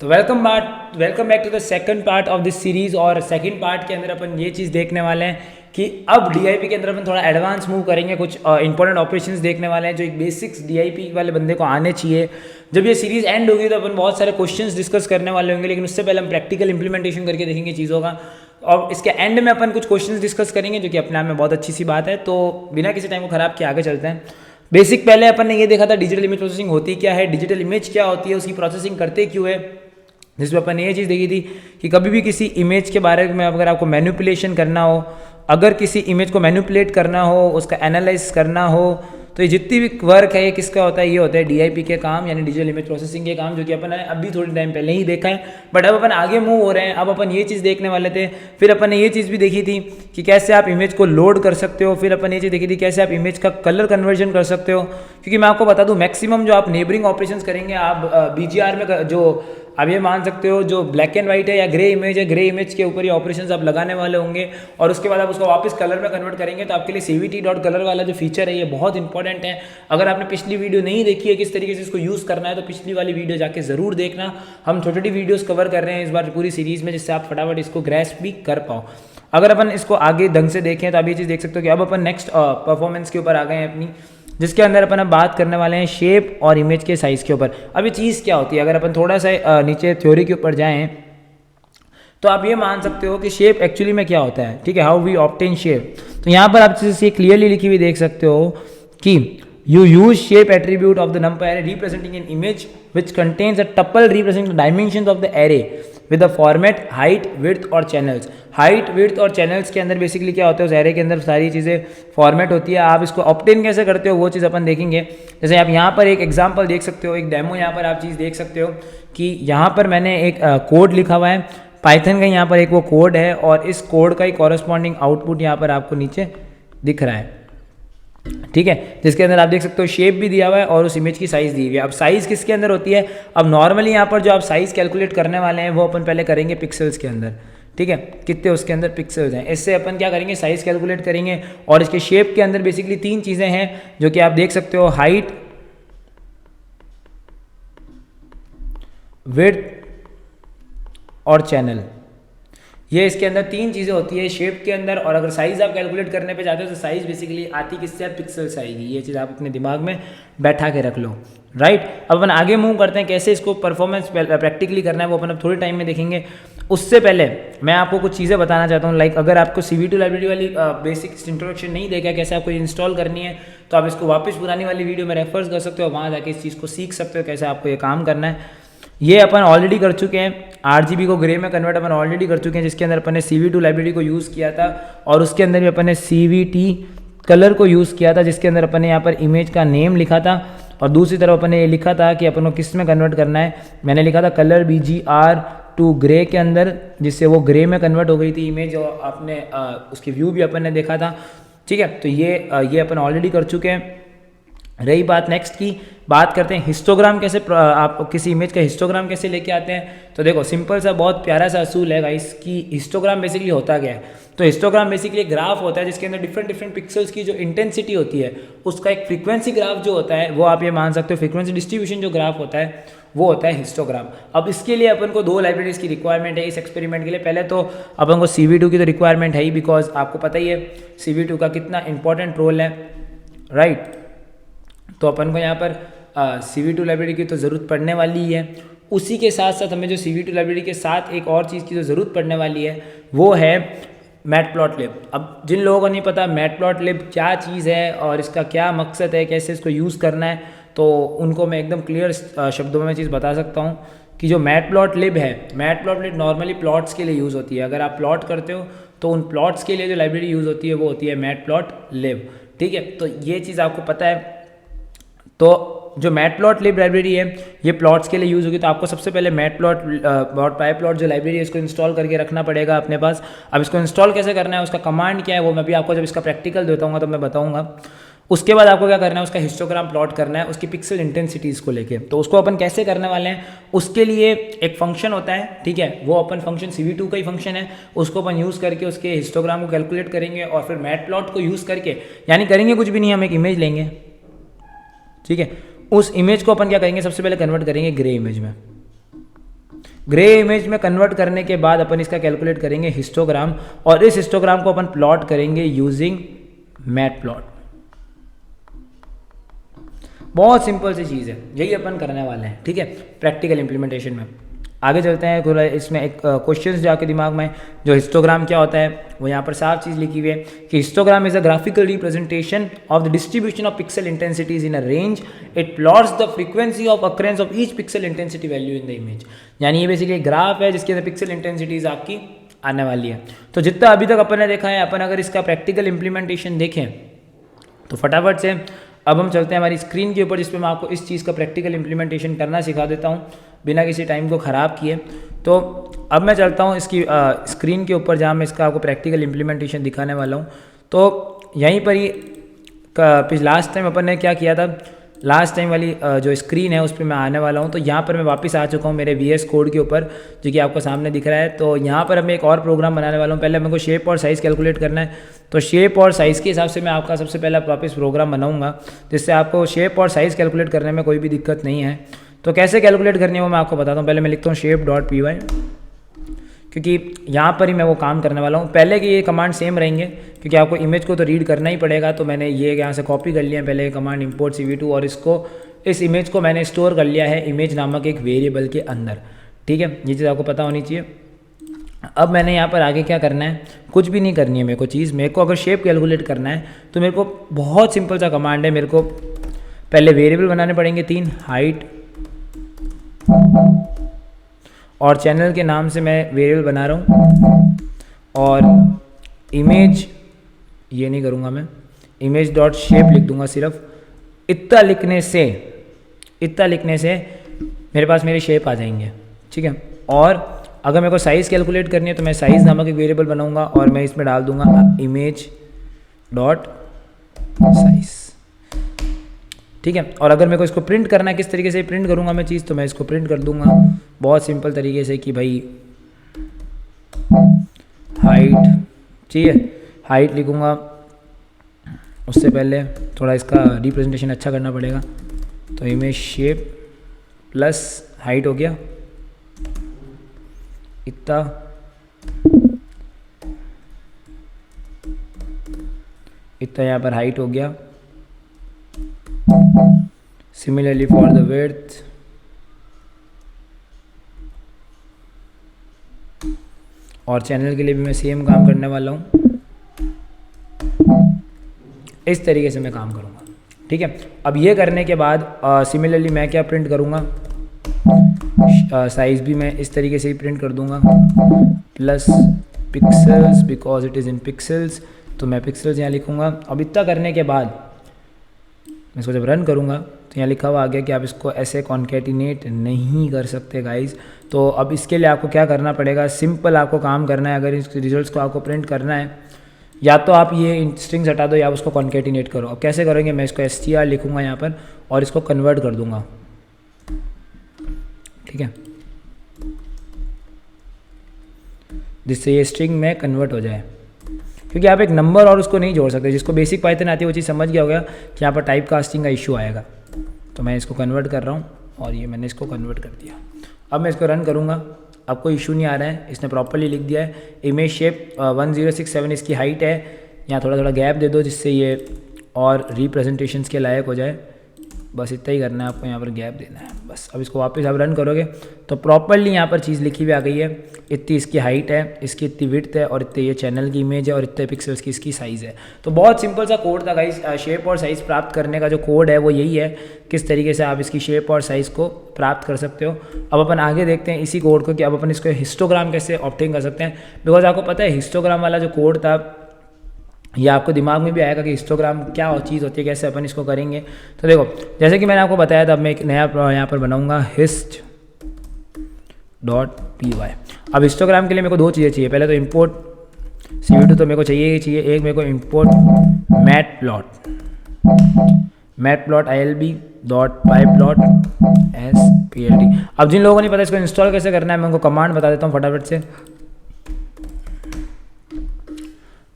तो welcome back to the second part of this series. और second part के अंदर अपन ये चीज़ देखने वाले हैं कि अब डीआईपी के अंदर अपन थोड़ा एडवांस मूव करेंगे, कुछ इंपॉर्टेंट ऑपरेशंस देखने वाले हैं जो एक बेसिक्स डीआईपी वाले बंदे को आने चाहिए। जब ये सीरीज एंड होगी तो अपन बहुत सारे क्वेश्चंस डिस्कस करने वाले होंगे, लेकिन उससे पहले हम प्रैक्टिकल इंप्लीमेंटेशन करके देखेंगे चीज़ों का, और इसके एंड में अपन कुछ क्वेश्चंस डिस्कस करेंगे जो कि अपने आप में बहुत अच्छी सी बात है। तो बिना किसी टाइम को ख़राब किए आगे चलते हैं। बेसिक पहले अपन ने ये देखा था डिजिटल इमेज प्रोसेसिंग होती क्या है, डिजिटल इमेज क्या होती है, उसकी प्रोसेसिंग करते क्यों है, जिसमें अपन ने ये चीज़ देखी थी कि कभी भी किसी इमेज के बारे में अगर आपको मैनिपुलेशन करना हो, अगर किसी इमेज को मैनिपुलेट करना हो, उसका एनालाइज करना हो, तो ये जितनी भी वर्क है ये किसका होता है, ये होता है डीआईपी के काम, यानी डिजिटल इमेज प्रोसेसिंग के काम, जो कि अपन ने अभी थोड़ी टाइम पहले ही देखा है। बट अब अपन आगे मूव हो रहे हैं, अब अपन ये चीज़ देखने वाले थे। फिर अपन ने ये चीज़ भी देखी थी कि कैसे आप इमेज को लोड कर सकते हो। फिर अपन ये चीज़ देखी थी कैसे आप इमेज का कलर कन्वर्जन कर सकते हो, क्योंकि मैं आपको बता दूं मैक्सिमम जो आप नेबरिंग ऑपरेशंस करेंगे आप बीजीआर में, जो आप ये मान सकते हो जो ब्लैक एंड वाइट है या ग्रे इमेज है, ग्रे इमेज के ऊपर ये ऑपरेशंस आप लगाने वाले होंगे, और उसके बाद आप उसको वापस कलर में कन्वर्ट करेंगे। तो आपके लिए CVT.color वाला जो फीचर है ये बहुत इंपॉर्टेंट है। अगर आपने पिछली वीडियो नहीं देखी है किस तरीके से इसको यूज़ करना है, तो पिछली वाली वीडियो जाके ज़रूर देखना। हम छोटी छोटी वीडियोज़ कवर कर रहे हैं इस बार पूरी सीरीज़ में, जिससे आप फटाफट इसको ग्रैस्प भी कर पाओ। अगर अपन इसको आगे ढंग से देखें तो आप ये चीज़ देख सकते हो कि अब अपन नेक्स्ट परफॉर्मेंस के ऊपर आ गए हैं अपनी, जिसके अंदर अपन अब बात करने वाले हैं शेप और इमेज के साइज़ के ऊपर। अब ये चीज़ क्या होती है, अगर अपन थोड़ा सा नीचे थ्योरी के ऊपर जाएं तो आप ये मान सकते हो कि शेप एक्चुअली में क्या होता है, ठीक है, हाउ वी ऑब्टेन शेप। तो यहाँ पर आप चीज़ क्लियरली लिखी हुई देख सकते हो कि you use shape attribute of the numpy array representing an image which contains a tuple representing the dimensions of the array with the format height width और channels। हाइट विड्थ और चैनल्स के अंदर बेसिकली क्या होता है, उस array के अंदर सारी चीज़ें फॉर्मेट होती है। आप इसको ऑब्टेन कैसे करते हो वो चीज़ अपन देखेंगे। जैसे आप यहाँ पर एक एग्जांपल देख सकते हो, एक डेमो यहाँ पर आप चीज़ देख सकते हो कि यहाँ पर मैंने एक कोड लिखा हुआ है पाइथन का, यहाँ पर एक वो कोड है, और इस कोड का ही कॉरस्पॉन्डिंग आउटपुट यहाँ पर आपको नीचे दिख रहा है, ठीक है, जिसके अंदर आप देख सकते हो शेप भी दिया हुआ है और उस इमेज की साइज़ दी हुई है। अब साइज़ किसके अंदर होती है, अब नॉर्मली यहाँ पर जो आप साइज़ कैलकुलेट करने वाले हैं वो अपन पहले करेंगे पिक्सल्स के अंदर, ठीक है, कितने उसके अंदर पिक्सल्स हैं, इससे अपन क्या करेंगे साइज़ कैलकुलेट करेंगे। और इसके शेप के अंदर बेसिकली तीन चीज़ें हैं जो कि आप देख सकते हो, हाइट विड्थ और चैनल, ये इसके अंदर तीन चीज़ें होती है शेप के अंदर। और अगर साइज़ आप कैलकुलेट करने पे जाते हो तो साइज़ बेसिकली आती किससे, पिक्सल्स आएगी। ये चीज़ आप अपने दिमाग में बैठा के रख लो, राइट। अब अपन आगे मूव करते हैं, कैसे इसको परफॉर्मेंस प्रैक्टिकली करना है वो अपन अब थोड़े टाइम में देखेंगे। उससे पहले मैं आपको कुछ चीज़ें बताना चाहता हूँ, लाइक अगर आपको CV2 लाइब्रेरी वाली बेसिक इंट्रोडक्शन नहीं देखा, कैसे आपको इंस्टॉल करनी है, तो आप इसको वापस पुरानी वाली वीडियो में रेफर्स कर सकते हो, वहाँ जाके इस चीज़ को सीख सकते हो कैसे आपको ये काम करना है। ये अपन ऑलरेडी कर चुके हैं, RGB को ग्रे में कन्वर्ट अपन ऑलरेडी कर चुके हैं, जिसके अंदर अपन ने CV2 लाइब्रेरी को यूज़ किया था, और उसके अंदर भी अपन ने CVT कलर को यूज़ किया था, जिसके अंदर अपन ने यहाँ पर इमेज का नेम लिखा था, और दूसरी तरफ अपन ने ये लिखा था कि अपन को किस में कन्वर्ट करना है। मैंने लिखा था कलर BGR टू ग्रे के अंदर, जिससे वो ग्रे में कन्वर्ट हो गई थी इमेज, और आपने उसकी व्यू भी अपन ने देखा था, ठीक है। तो ये अपन ऑलरेडी कर चुके हैं। रही बात नेक्स्ट की, बात करते हैं हिस्टोग्राम कैसे, आप किसी इमेज का हिस्टोग्राम कैसे लेके आते हैं। तो देखो सिंपल सा बहुत प्यारा सा असूल है गाइस कि हिस्टोग्राम बेसिकली होता क्या है। तो हिस्टोग्राम बेसिकली एक ग्राफ होता है जिसके अंदर डिफरेंट पिक्सल्स की जो इंटेंसिटी होती है उसका एक फ्रीक्वेंसी ग्राफ जो होता है वो आप ये मान सकते हो, फ्रीक्वेंसी डिस्ट्रीब्यूशन जो ग्राफ होता है वो होता है हिस्टोग्राम। अब इसके लिए अपन को दो लाइब्रेरीज की रिक्वायरमेंट है इस एक्सपेरिमेंट के लिए। पहले तो अपन को CV2 की तो रिक्वायरमेंट है ही, बिकॉज आपको पता ही है CV2 का कितना इंपॉर्टेंट रोल है, राइट। तो अपन को यहाँ पर CV2 लाइब्रेरी की तो ज़रूरत पड़ने वाली ही है। उसी के साथ साथ हमें जो CV2 लाइब्रेरी के साथ एक और चीज़ की जो ज़रूरत पड़ने वाली है वो है मैटप्लॉटलिब। अब जिन लोगों को नहीं पता मैटप्लॉटलिब क्या चीज़ है और इसका क्या मकसद है, कैसे इसको यूज़ करना है, तो उनको मैं एकदम क्लियर शब्दों में चीज़ बता सकता हूँ कि जो मैटप्लॉटलिब है, मैटप्लॉटलिब नॉर्मली प्लॉट्स के लिए यूज़ होती है। अगर आप प्लॉट करते हो तो उन प्लॉट्स के लिए जो लाइब्रेरी यूज़ होती है वो होती है मैटप्लॉटलिब, ठीक है। तो ये चीज़ आपको पता है। तो जो मैटप्लॉटलिब लाइब्रेरी है ये प्लॉट्स के लिए यूज़ होगी, तो आपको सबसे पहले मैटप्लॉट जो लाइब्रेरी है इसको इंस्टॉल करके रखना पड़ेगा अपने पास। अब इसको इंस्टॉल कैसे करना है, उसका कमांड क्या है, वो मैं भी आपको जब इसका प्रैक्टिकल देता हूँ तो मैं बताऊँगा। उसके बाद आपको क्या करना है, उसका हिस्टोग्राम प्लॉट करना है उसकी पिक्सल इंटेंसिटीज़ को लेके। तो उसको अपन कैसे करने वाले हैं, उसके लिए एक फंक्शन होता है, ठीक है, वो अपन फंक्शन CV2 का ही फंक्शन है, उसको अपन यूज़ करके उसके हिस्टोग्राम को कैलकुलेट करेंगे, और फिर मैटप्लॉट को यूज़ करके, यानी करेंगे कुछ भी नहीं, हम एक इमेज लेंगे, ठीक है, उस इमेज को अपन क्या करेंगे सबसे पहले कन्वर्ट करेंगे ग्रे इमेज में, ग्रे इमेज में कन्वर्ट करने के बाद अपन इसका कैलकुलेट करेंगे हिस्टोग्राम, और इस हिस्टोग्राम को अपन प्लॉट करेंगे यूजिंग मैट प्लॉट। बहुत सिंपल सी चीज़ है, यही अपन करने वाले हैं, ठीक है, प्रैक्टिकल इंप्लीमेंटेशन में। आगे चलते हैं, थोड़ा इसमें एक क्वेश्चन जो आपके दिमाग में, जो हिस्टोग्राम क्या होता है वो यहाँ पर साफ चीज़ लिखी हुई है कि histogram is a graphical representation of the distribution of pixel intensities in a range. It plots the frequency of occurrence of each pixel intensity value in the image. यानी ये बेसिकली एक ग्राफ है जिसके अंदर पिक्सल इंटेंसिटीज आपकी आने वाली है। तो जितना अभी तक अपन ने देखा है, अपन अगर इसका प्रैक्टिकल इंप्लीमेंटेशन देखें तो फटाफट से अब हम चलते हैं हमारी स्क्रीन के ऊपर, जिस पे मैं आपको इस चीज़ का प्रैक्टिकल इंप्लीमेंटेशन करना सिखा देता हूँ बिना किसी टाइम को ख़राब किए। तो अब मैं चलता हूँ इसकी स्क्रीन के ऊपर, जहाँ मैं इसका आपको प्रैक्टिकल इंप्लीमेंटेशन दिखाने वाला हूँ। तो यहीं पर ही लास्ट टाइम अपन ने क्या किया था, लास्ट टाइम वाली जो स्क्रीन है उस पर मैं आने वाला हूँ। तो यहाँ पर मैं वापस आ चुका हूँ मेरे VS कोड के ऊपर, जो कि आपको सामने दिख रहा है। तो यहाँ पर मैं एक और प्रोग्राम बनाने वाला हूँ। पहले मेरे को शेप और साइज़ कैलकुलेट करना है, तो शेप और साइज़ के हिसाब से मैं आपका सबसे पहला वापस प्रोग्राम बनाऊँगा, जिससे आपको शेप और साइज़ कैलकुलेट करने में कोई भी दिक्कत नहीं है। तो कैसे कैलकुलेट करनी है वो मैं आपको बताता हूँ। पहले मैं लिखता हूँ shape.py, क्योंकि यहाँ पर ही मैं वो काम करने वाला हूँ। पहले के ये कमांड सेम रहेंगे, क्योंकि आपको इमेज को तो रीड करना ही पड़ेगा। तो मैंने ये यहाँ से कॉपी कर लिया है पहले कमांड import cv2, और इस इमेज को मैंने स्टोर कर लिया है इमेज नामक एक वेरिएबल के अंदर, ठीक है। ये चीज़ आपको पता होनी चाहिए। अब मैंने यहाँ पर आगे क्या करना है, कुछ भी नहीं करनी है मेरे को चीज़। मेरे को अगर शेप कैलकुलेट करना है तो मेरे को बहुत सिंपल सा कमांड है। मेरे को पहले वेरिएबल बनाने पड़ेंगे 3, हाइट, और चैनल के नाम से मैं वेरिएबल बना रहा हूँ, और इमेज ये नहीं करूँगा मैं, इमेज डॉट शेप लिख दूँगा सिर्फ। इतना लिखने से मेरे पास मेरे शेप आ जाएंगे, ठीक है। और अगर मेरे को साइज़ कैलकुलेट करनी है तो मैं साइज़ नामक एक वेरिएबल बनाऊंगा, और मैं इसमें डाल दूंगा इमेज डॉट साइज़, ठीक है। और अगर मेरे को इसको प्रिंट करना है, किस तरीके से प्रिंट करूंगा मैं चीज़, तो मैं इसको प्रिंट कर दूंगा बहुत सिंपल तरीके से कि भाई हाइट चाहिए, हाइट लिखूंगा। उससे पहले थोड़ा इसका रिप्रेजेंटेशन अच्छा करना पड़ेगा। तो इमेज शेप प्लस हाइट हो गया इतना यहाँ पर हाइट हो गया। सिमिलरली फॉर द विड्थ, और चैनल के लिए भी मैं सेम काम करने वाला हूँ। इस तरीके से मैं काम करूँगा, ठीक है। अब ये करने के बाद सिमिलरली मैं क्या प्रिंट करूँगा, साइज़ भी मैं इस तरीके से ही प्रिंट कर दूँगा, plus pixels because it is in pixels, तो मैं पिक्सल्स यहाँ लिखूँगा। अब इतना करने के बाद मैं इसको जब रन करूँगा तो यहाँ लिखा हुआ आ गया कि आप इसको ऐसे कॉन्केटिनेट नहीं कर सकते गाइज। तो अब इसके लिए आपको क्या करना पड़ेगा, सिंपल आपको काम करना है। अगर इस रिजल्ट्स को आपको प्रिंट करना है, या तो आप ये स्ट्रिंग्स हटा दो या उसको कॉन्केटिनेट करो। अब कैसे करेंगे, मैं इसको str लिखूँगा यहाँ पर और इसको कन्वर्ट कर दूँगा, ठीक है, जिससे ये स्ट्रिंग में कन्वर्ट हो जाए। क्योंकि आप एक नंबर और उसको नहीं जोड़ सकते। जिसको बेसिक पाइथन आती है वो चीज़ समझ गया होगा कि यहाँ पर टाइप कास्टिंग का इशू आएगा। तो मैं इसको कन्वर्ट कर रहा हूँ, और ये मैंने इसको कन्वर्ट कर दिया। अब मैं इसको रन करूँगा, अब कोई इशू नहीं आ रहा है, इसने प्रॉपर्ली लिख दिया है। इमेज शेप 1067 इसकी हाइट है। यहाँ थोड़ा थोड़ा गैप दे दो जिससे ये और रिप्रेजेंटेशंस के लायक हो जाए। बस इतना ही करना है आपको, यहाँ पर गैप देना है बस। अब इसको वापस आप रन करोगे तो प्रॉपर्ली यहाँ पर चीज़ लिखी हुई आ गई है। इतनी इसकी हाइट है, इसकी इतनी विड्थ है, और इतने ये चैनल की इमेज है, और इतने पिक्सल्स की इसकी साइज़ है। तो बहुत सिंपल सा कोड था गाइस। शेप और साइज़ प्राप्त करने का जो कोड है वो यही है, किस तरीके से आप इसकी शेप और साइज़ को प्राप्त कर सकते हो। अब अपन आगे देखते हैं इसी कोड को कि अब अपन इसको हिस्टोग्राम कैसे ऑब्टेन कर सकते हैं। बिकॉज आपको पता है हिस्टोग्राम वाला जो कोड था, या आपको दिमाग में भी आएगा कि हिस्टोग्राम क्या चीज़ होती है, कैसे अपन इसको करेंगे। तो देखो, जैसे कि मैंने आपको बताया था, अब मैं एक नया यहाँ पर बनाऊंगा hist.py। अब हिस्टोग्राम के लिए मेरे को दो चीज़ें चाहिए। पहले तो इंपोर्ट cv2 तो मेरे को चाहिए ही चाहिए। एक मेरे को इंपोर्ट मैटप्लॉट ilb.pyplot.splt। अब जिन लोगों को नहीं पता इसको इंस्टॉल कैसे करना है, मैं उनको कमांड बता देता हूँ फटाफट से।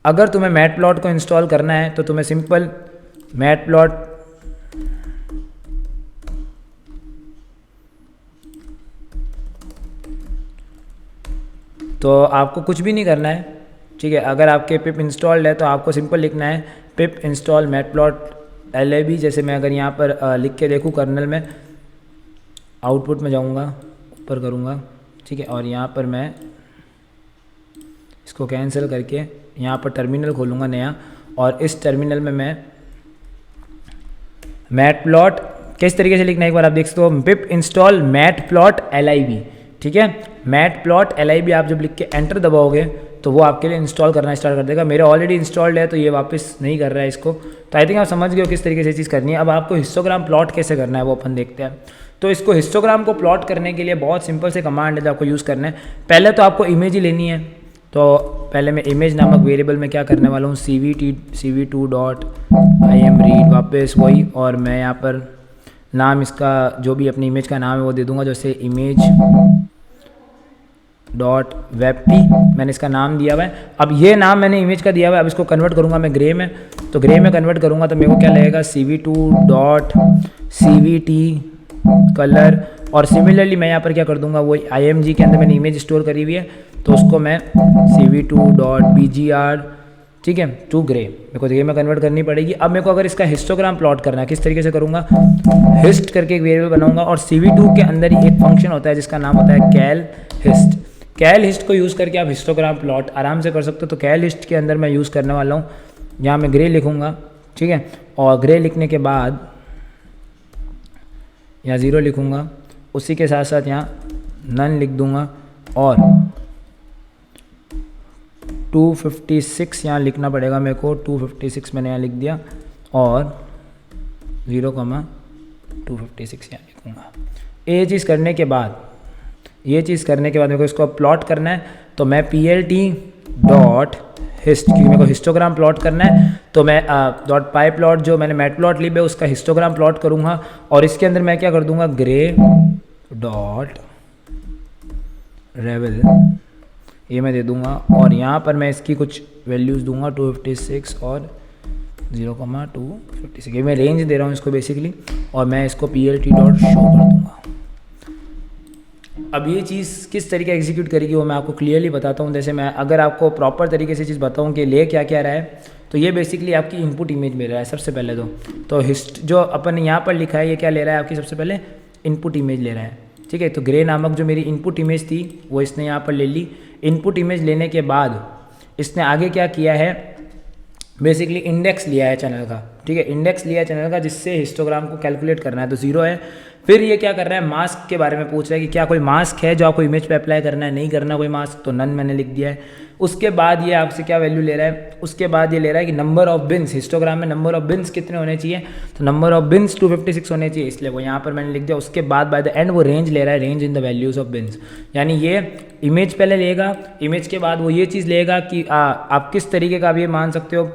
अगर तुम्हें मैटप्लॉट को इंस्टॉल करना है तो तुम्हें सिंपल मैटप्लॉट तो आपको कुछ भी नहीं करना है, ठीक है। अगर आपके पिप इंस्टॉल्ड है तो आपको सिंपल लिखना है पिप इंस्टॉल मैटप्लॉट जैसे मैं अगर यहाँ पर लिख के देखूँ कर्नल में, आउटपुट में जाऊँगा, ऊपर करूँगा, ठीक है, और यहाँ पर मैं इसको कैंसिल करके यहाँ पर टर्मिनल खोलूँगा नया, और इस टर्मिनल में मैं मैटप्लॉट किस तरीके से लिखना है एक बार आप देख सकते हो, पिप इंस्टॉल मैटप्लॉट LIB, ठीक है। मैटप्लॉट LIB आप जब लिख के एंटर दबाओगे तो वो आपके लिए इंस्टॉल करना स्टार्ट कर देगा। मेरे ऑलरेडी इंस्टॉल्ड है तो ये वापस नहीं कर रहा है इसको, तो आई थिंक आप समझ गए हो किस तरीके से चीज़ करनी है। अब आपको हिस्टोग्राम प्लॉट कैसे करना है वो अपन देखते हैं। तो इसको हिस्टोग्राम को प्लॉट करने के लिए बहुत सिंपल से कमांड है जो आपको यूज़ करना है। पहले तो आपको इमेज ही लेनी है, तो पहले मैं इमेज नामक वेरिएबल में क्या करने वाला हूँ, cv2.imread वापस वही, और मैं यहाँ पर नाम इसका जो भी अपनी इमेज का नाम है वो दे दूंगा, जैसे इमेज .webp मैंने इसका नाम दिया हुआ है। अब ये नाम मैंने इमेज का दिया हुआ है, अब इसको कन्वर्ट करूँगा मैं ग्रे में, तो ग्रे में कन्वर्ट करूँगा तो मेरे को क्या लगेगा cv2.cvt कलर, और सिमिलरली मैं यहाँ पर क्या कर दूंगा, वो img के अंदर मैंने इमेज स्टोर करी हुई है तो उसको मैं cv2.bgr, ठीक है, टू ग्रे, मेरे को ग्रे में कन्वर्ट करनी पड़ेगी। अब मेरे को अगर इसका हिस्टोग्राम प्लॉट करना है किस तरीके से करूँगा, हिस्ट करके एक वेरिएबल बनाऊंगा, और cv2 के अंदर ही एक फंक्शन होता है जिसका नाम होता है कैल हिस्ट। कैल हिस्ट को यूज़ करके आप हिस्टोग्राम प्लॉट आराम से कर सकते हो। तो कैल हिस्ट के अंदर मैं यूज़ करने वाला हूँ, यहाँ मैं ग्रे लिखूँगा, ठीक है, और ग्रे लिखने के बाद यहाँ 0 लिखूँगा, उसी के साथ साथ यहाँ नन लिख दूँगा, और 256 यहाँ लिखना पड़ेगा मेरे को, 256 मैंने यहाँ लिख दिया, और 0,256 यहाँ लिखूँगा। ये चीज़ करने के बाद मेरे को इसको प्लॉट करना है, तो मैं plt.hist, क्योंकि मेरे को हिस्टोग्राम प्लॉट करना है तो मैं .pyplot जो मैंने मैटप्लॉट लिब है उसका हिस्टोग्राम प्लॉट करूँगा, और इसके अंदर मैं क्या कर दूँगा, gray.revel ये मैं दे दूँगा, और यहाँ पर मैं इसकी कुछ वैल्यूज़ दूँगा 256 और 0,256, ये मैं रेंज दे रहा हूँ इसको बेसिकली, और मैं इसको plt.show कर दूँगा। अब ये चीज़ किस तरीके एग्जीक्यूट करेगी वो मैं आपको क्लियरली बताता हूँ। जैसे मैं अगर आपको प्रॉपर तरीके से चीज़ बताऊँ कि ले क्या क्या रहा है, तो ये बेसिकली आपकी इनपुट इमेज में रहा है सबसे पहले तो हिस्ट जो अपन यहाँ पर लिखा है ये क्या ले रहा है, आपकी सबसे पहले इनपुट इमेज ले रहा है, ठीक है। तो ग्रे नामक जो मेरी इनपुट इमेज थी वो इसने यहाँ पर ले ली। इनपुट इमेज लेने के बाद इसने आगे क्या किया है, बेसिकली इंडेक्स लिया है चैनल का, ठीक है, इंडेक्स लिया है चैनल का जिससे हिस्टोग्राम को कैलकुलेट करना है, तो 0 है। फिर ये क्या कर रहा है, मास्क के बारे में पूछ रहा है कि क्या कोई मास्क है जो आपको इमेज पे अप्लाई करना है, नहीं करना कोई मास्क, तो नन मैंने लिख दिया है। उसके बाद ये आपसे क्या वैल्यू ले रहा है, उसके बाद ये ले रहा है कि नंबर ऑफ बिन्स, हिस्टोग्राम में नंबर ऑफ बिन्स कितने होने चाहिए, तो नंबर ऑफ बिन्स 256 होने चाहिए, इसलिए वो यहाँ पर मैंने लिख दिया। उसके बाद बाय द एंड वो रेंज ले रहा है, range in the values of beans, यानी ये इमेज पहले लेगा, इमेज के बाद वो ये चीज़ लेगा कि आप किस तरीके का आप ये मान सकते हो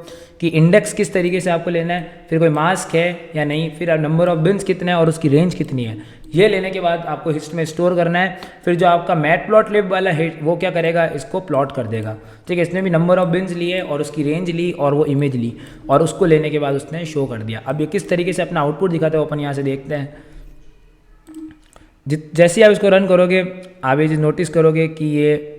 कि इंडेक्स किस तरीके से आपको लेना है, फिर कोई मास्क है या नहीं, फिर नंबर ऑफ बिन्स कितना है और उसकी रेंज कितनी है, ये लेने के बाद आपको हिस्ट में स्टोर करना है। फिर जो आपका मैटप्लॉटलिब वाला है वो क्या करेगा, इसको प्लॉट कर देगा, ठीक है। इसने भी नंबर ऑफ बिन्स लिए और उसकी रेंज ली और वो इमेज ली, और उसको लेने के बाद उसने शो कर दिया। अब ये किस तरीके से अपना आउटपुट दिखाता है अपन यहाँ से देखते हैं। जैसे आप इसको रन करोगे आप ये चीज़ नोटिस करोगे कि ये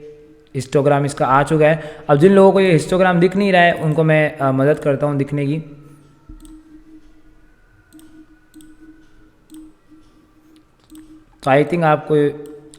हिस्टोग्राम इसका आ चुका है। अब जिन लोगों को ये हिस्टोग्राम दिख नहीं रहा है उनको मैं मदद करता हूँ दिखने की। तो आई थिंक आपको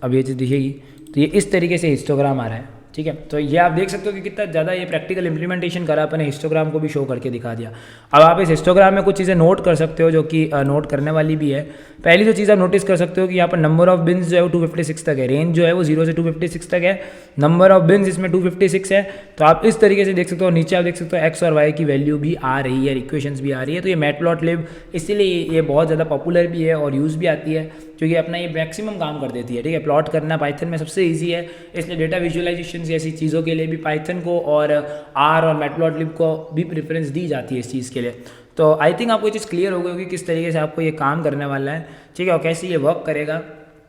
अब ये चीज़ दिखेगी, तो ये इस तरीके से हिस्टोग्राम आ रहा है, ठीक है। तो ये आप देख सकते हो कि कितना ज़्यादा ये प्रैक्टिकल इंप्लीमेंटेशन करा अपने, हिस्टोग्राम को भी शो करके दिखा दिया। अब आप इस हिस्टोग्राम में कुछ चीज़ें नोट कर सकते हो जो कि नोट करने वाली भी है। पहली जो चीज़ आप नोटिस कर सकते हो कि यहाँ पर नंबर ऑफ बिन्स जो है वो 256 तक है, रेंज जो है वो 0 से 256 तक है, नंबर ऑफ बिन्स इसमें 256 है। तो आप इस तरीके से देख सकते हो, नीचे आप देख सकते हो एक्स और वाई की वैल्यू भी आ रही है, इक्वेशंस भी आ रही है। तो ये मैटप्लॉटलिब इसीलिए ये बहुत ज़्यादा पॉपुलर भी है और यूज़ भी आती है, क्योंकि अपना ये मैक्सिमम काम कर देती है, ठीक है। प्लॉट करना पाइथन में सबसे ईजी है, इसलिए डेटा विजुअलाइजेशन जैसी चीज़ों के लिए भी पाइथन को और आर और मैटप्लॉटलिब को भी प्रेफरेंस दी जाती है इस चीज़ के लिए। तो आई थिंक आपको ये चीज़ क्लियर हो गई होगी किस तरीके से आपको ये काम करने वाला है, ठीक है, और कैसे ये वर्क करेगा।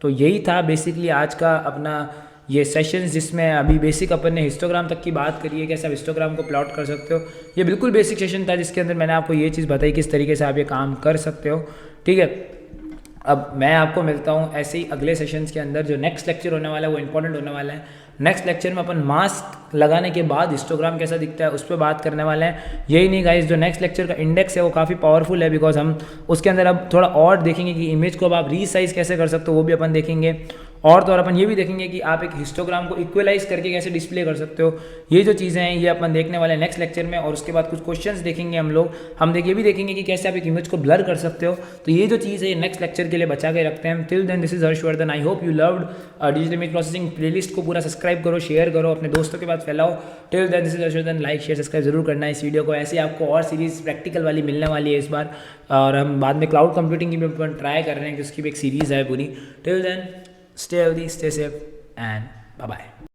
तो यही था बेसिकली आज का अपना ये सेशंस, जिसमें अभी बेसिक अपन ने हिस्टोग्राम तक की बात करी है, कैसे आप हिस्टोग्राम को प्लॉट कर सकते हो। ये बिल्कुल बेसिक सेशन था जिसके अंदर मैंने आपको ये चीज़ बताई किस तरीके से आप ये काम कर सकते हो, ठीक है। अब मैं आपको मिलता हूँ ऐसे ही अगले सेशंस के अंदर। जो नेक्स्ट लेक्चर होने वाला है वो इंपॉर्टेंट होने वाला है। नेक्स्ट लेक्चर में अपन मास्क लगाने के बाद हिस्टोग्राम कैसा दिखता है उस पर बात करने वाले हैं। यही नहीं गाइस, जो नेक्स्ट लेक्चर का इंडेक्स है वो काफ़ी पावरफुल है, बिकॉज हम उसके अंदर अब थोड़ा और देखेंगे कि इमेज को अब आप रीसाइज कैसे कर सकते हो, वो भी अपन देखेंगे। और तो और अपन ये भी देखेंगे कि आप एक हिस्टोग्राम को इक्वलाइज करके कैसे डिस्प्ले कर सकते हो। ये जो चीज़ें हैं ये अपन देखने वाले हैं नेक्स्ट लेक्चर में। और उसके बाद कुछ क्वेश्चंस देखेंगे हम लोग, ये भी देखेंगे कि कैसे आप एक इमेज को ब्लर कर सकते हो। तो ये जो चीज़ है ये नेक्स्ट लेक्चर के लिए बचा के रखते हैं। Till then this is Harshvardhan, I hope you loved digital image processing. Playlist को पूरा सब्सक्राइब करो, शेयर करो, अपने दोस्तों के पास फैलाओ। Till then this is Harshvardhan, like share subscribe जरूर करना है इस वीडियो को। ऐसे आपको और सीरीज़ प्रैक्टिकल वाली मिलने वाली है इस बार, और हम बाद में क्लाउड कंप्यूटिंग की भी अपन ट्राई कर रहे हैं कि उसकी भी एक सीरीज़ है पूरी। Till then stay healthy, stay safe, and bye bye.